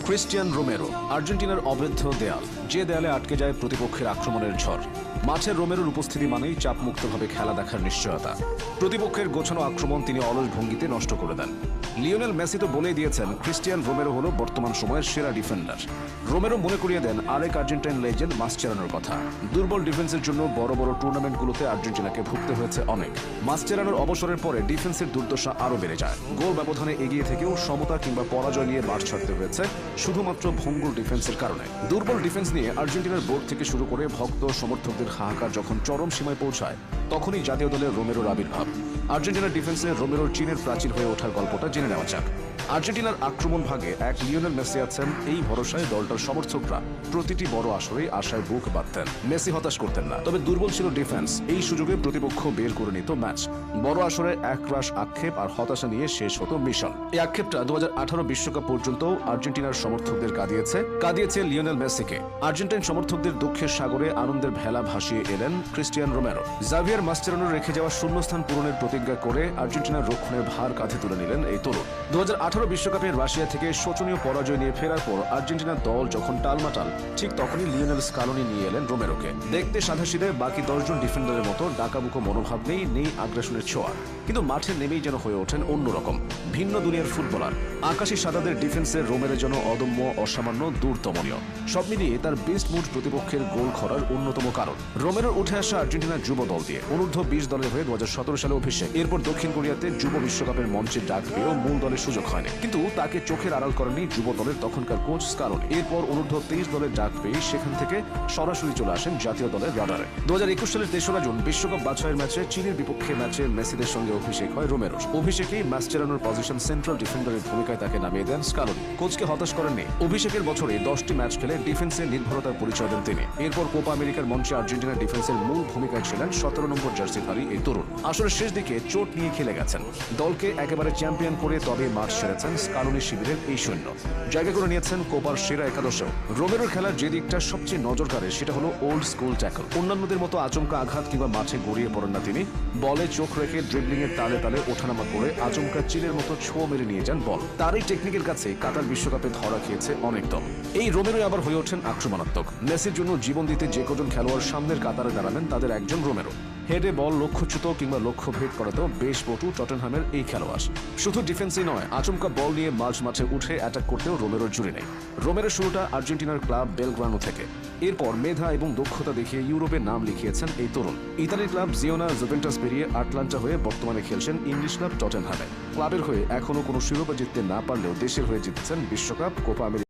Cristian Romero আর্জেন্টিনার অবৈধ দেয়াল, যে দেয়ালে আটকে যায় প্রতিপক্ষের আক্রমণের ঝড়। মাঠে রোমেরোর উপস্থিতি মানেই চাপমুক্তভাবে খেলা দেখার নিশ্চয়তা। প্রতিপক্ষের গোছানো আক্রমণ তিনি অলস ভঙ্গিতে নষ্ট করে দেন। লিওনেল মেসি তো বলেই দিয়েছেন ক্রিস্টিয়ান রোমেরো হলো বর্তমান সময়ের সেরা ডিফেন্ডার। রোমেরো মনে করিয়ে দেন আরেক আর্জেন্টাইন লেজেন্ড মাসচেরানোর কথা। দুর্বল ডিফেন্সের জন্য বড় বড় টুর্নামেন্টগুলোতে আর্জেন্টিনাকে ভুগতে হয়েছে অনেক। মাসচেরানোর অবসরের পরে ডিফেন্সের দুর্দশা আরও বেড়ে যায়। গোল ব্যবধানে এগিয়ে থেকেও সমতা কিংবা পরাজয় নিয়ে মাঠ ছাড়তে হয়েছে শুধুমাত্র ভঙ্গুর ডিফেন্সের কারণে। দুর্বল ডিফেন্স নিয়ে আর্জেন্টিনার বোর্ড থেকে শুরু করে ভক্ত সমর্থকদের হাহাকার যখন চরম সীমায় পৌঁছায়, তখনই জাতীয় দলের রোমেরোর আবির্ভাব। আর্জেন্টিনার ডিফেন্সে রোমেরোর চীনের প্রাচীর হয়ে ওঠার গল্পটা জেনে নেওয়া যাক। আর্জেন্টিনার আক্রমণ ভাগে এক লিওনেল মেসি আছেন, এই ভরসায় দলটার সমর্থকরা প্রতিটি বড় আসরেই আশায় বুক বাঁধতেন। মেসি হতাশ করতেন না, তবে দুর্বল ছিল ডিফেন্স। এই সুযোগে প্রতিপক্ষ বের করে নিত ম্যাচ। বড় আসরে একরাশ আক্ষেপ আর হতাশা নিয়ে শেষ হতো মিশন। এই আক্ষেপটা 2018 বিশ্বকাপ পর্যন্ত আর্জেন্টিনার সমর্থকদের কাঁদিয়েছে লিওনেল মেসিকে। আর্জেন্টাইন সমর্থকদের দুঃখের সাগরে আনন্দের ভেলা ভাসিয়ে এলেন ক্রিস্টিয়ান রোমেরো। জাভিয়ার মাসচেরানোর রেখে যাওয়া শূন্যস্থান পূরণের প্রতিজ্ঞা করে আর্জেন্টিনার রক্ষণের ভার কাঁধে তুলে নিলেন এই তরুণ। 2018 বিশ্বকাপে রাশিয়া থেকে শোচনীয় পরাজয় নিয়ে ফেরার পর আর্জেন্টিনার দল যখন টালমাটাল, ঠিক তখনই লিওনেল স্কালোনি নিয়ে এলেন রোমেরোকে। দেখতে সাধাসিধে, বাকি 10 জন ডিফেন্ডারের মতো ডাকাবুকো মনোভাব নেই আগ্রাসনের ছোঁয়া, কিন্তু মাঠে নেমেই যেন হয়ে ওঠেন অন্যরকম, ভিন্ন দুনিয়ার ফুটবলার। আকাশী সাদাদের ডিফেন্সে রোমেরো যেন অদম্য, অসামান্য, দূরতমনীয়। সব মিলিয়ে তার বেস্ট মুড প্রতিপক্ষের গোল করার অন্যতম কারণ। রোমেরোর উঠে আসা আর্জেন্টিনার যুব দল দিয়ে অনূর্ধ্ব 20 দলের হয়ে 2017 সালে অভিষেক। এরপর দক্ষিণ কোরিয়াতে যুব বিশ্বকাপের মঞ্চে ডাক পেয়েও মূল দলের সুযোগ হয়নি, কিন্তু তাকে চোখের আড়াল করেনি যুব দলের তখনকার কোচ স্কালোনি। এরপর অনূর্ধ্ব 23 দলের ডাক পেয়ে সেখান থেকে সরাসরি চলে আসেন জাতীয় দলের রাডারে। 2021 সালের 3রা জুন বিশ্বকাপ বাছাইয়ের ম্যাচে চীনের বিপক্ষে ম্যাচে মেসিদের সঙ্গে অভিষেক হয় রোমেরোর। অভিষেকেই মাসচেরানোর পজিশন সেন্ট্রাল ডিফেন্ডারের ভূমিকায় তাকে নামিয়ে দেন স্কালোনি। কোচকে হতাশ করেননি। অভিষেকের বছরে 10টি ম্যাচ খেলে ডিফেন্সে নির্ভরতার পরিচয় দেন তিনি। এরপর কোপা আমেরিকার মঞ্চে আর্জেন্টিনার ডিফেন্সের মূল ভূমিকায় ছিলেন 17 নম্বর জার্সিধারী এই তরুণ। আসরের শেষ দিকে চোট নিয়ে খেলে গেছেন। দলকে একেবারে চ্যাম্পিয়ন করে তবে মাঠ ছেড়েছেন স্কালোনি শিবিরের এই সৈন্য। জায়গা করে নিয়েছেন কোপার সেরা একাদশেও। রোমেরোর খেলার যে দিকটা সবচেয়ে নজর কাড়ে সেটা হলো ওল্ড স্কুল ট্যাকল। অন্যান্যদের মতো আচমকা আঘাত কিংবা মাঠে গড়িয়ে পড়েন না তিনি। বলে চোখ রেখে ড্রিবলিং এর তালে তালে ওঠানামা করে আচমকা চিলের মতো ছো মেরে নিয়ে যান বল। তার এই টেকনিকের কাছে কাতার বিশ্বকাপে ধরা খেয়েছে অনেক দল। এই রোমেরোই আবার হয়ে ওঠেন আক্রমণাত্মক। মেসির জন্য জীবন দিতে যে কজন খেলোয়াড় সামনের কাতারে দাঁড়ালেন তাদের একজন রোমেরো। হেডে বল লক্ষ্যচ্যুত কিংবা লক্ষ্য ভেদ করাতেও বেশ পটু টটেনহামের এই খেলোয়াড়। শুধু ডিফেন্সই নয়, আচমকা বল নিয়ে মাঠে উঠে অ্যাটাক করতেও রোমেরোর জুড়ি নেই। রোমেরোর শুরুটা আর্জেন্টিনার ক্লাব বেলগ্রানো থেকে। এরপর মেধা এবং দক্ষতা দেখিয়ে ইউরোপে নাম লিখিয়েছেন এই তরুণ। ইতালির ক্লাব জিওনা জুভেন্টাস পেরিয়ে আটলান্টা হয়ে বর্তমানে খেলছেন ইংলিশ ক্লাব টটেনহামে। ক্লাবের হয়ে এখনো কোনো শিরোপা জিততে না পারলেও দেশের হয়ে জিতেছেন বিশ্বকাপ, কোপা আমেরিকা।